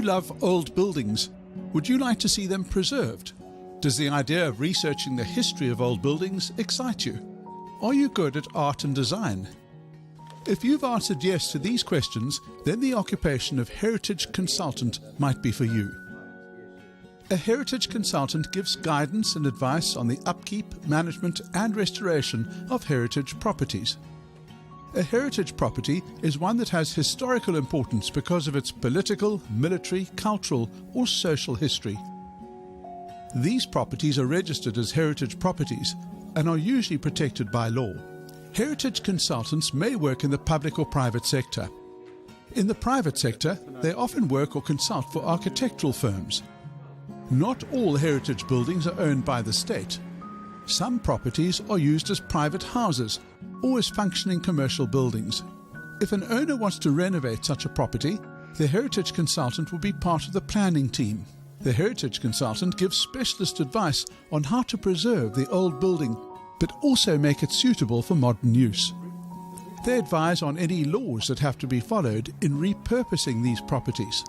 love old buildings? Would you like to see them preserved? Does the idea of researching the history of old buildings excite you? Are you good at art and design? If you've answered yes to these questions, then the occupation of heritage consultant might be for you. A heritage consultant gives guidance and advice on the upkeep, management and restoration of heritage properties. A heritage property is one that has historical importance because of its political, military, cultural or social history. These properties are registered as heritage properties and are usually protected by law. Heritage consultants may work in the public or private sector. In the private sector, they often work or consult for architectural firms. Not all heritage buildings are owned by the state. Some properties are used as private houses or as functioning commercial buildings. If an owner wants to renovate such a property, the heritage consultant will be part of the planning team. The heritage consultant gives specialist advice on how to preserve the old building, but also make it suitable for modern use. They advise on any laws that have to be followed in repurposing these properties.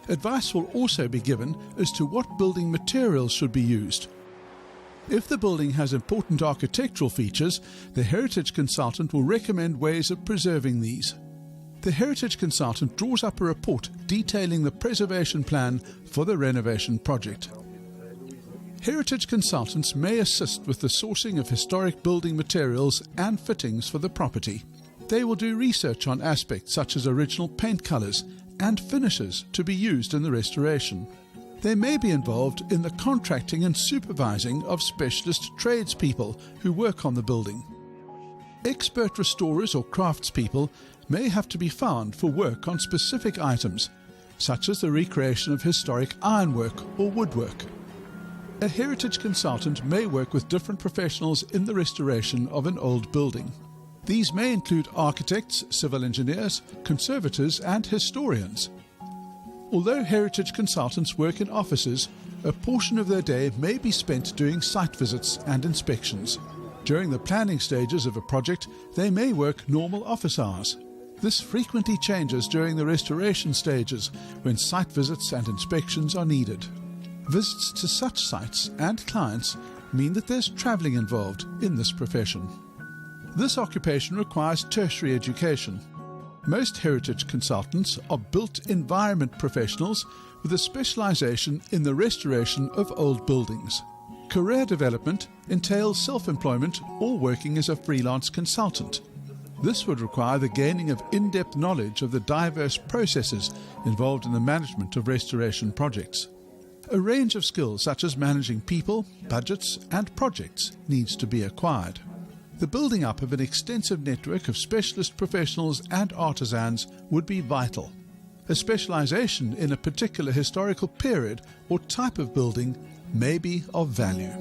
Advice will also be given as to what building materials should be used. If the building has important architectural features, the heritage consultant will recommend ways of preserving these. The heritage consultant draws up a report detailing the preservation plan for the renovation project. Heritage consultants may assist with the sourcing of historic building materials and fittings for the property. They will do research on aspects such as original paint colours and finishes to be used in the restoration. They may be involved in the contracting and supervising of specialist tradespeople who work on the building. Expert restorers or craftspeople may have to be found for work on specific items, such as the recreation of historic ironwork or woodwork. A heritage consultant may work with different professionals in the restoration of an old building. These may include architects, civil engineers, conservators and historians. Although heritage consultants work in offices, a portion of their day may be spent doing site visits and inspections. During the planning stages of a project, they may work normal office hours. This frequently changes during the restoration stages when site visits and inspections are needed. Visits to such sites and clients mean that there's travelling involved in this profession. This occupation requires tertiary education. Most heritage consultants are built environment professionals with a specialisation in the restoration of old buildings. Career development entails self-employment or working as a freelance consultant. This would require the gaining of in-depth knowledge of the diverse processes involved in the management of restoration projects. A range of skills such as managing people, budgets and projects needs to be acquired. The building up of an extensive network of specialist professionals and artisans would be vital. A specialisation in a particular historical period or type of building may be of value.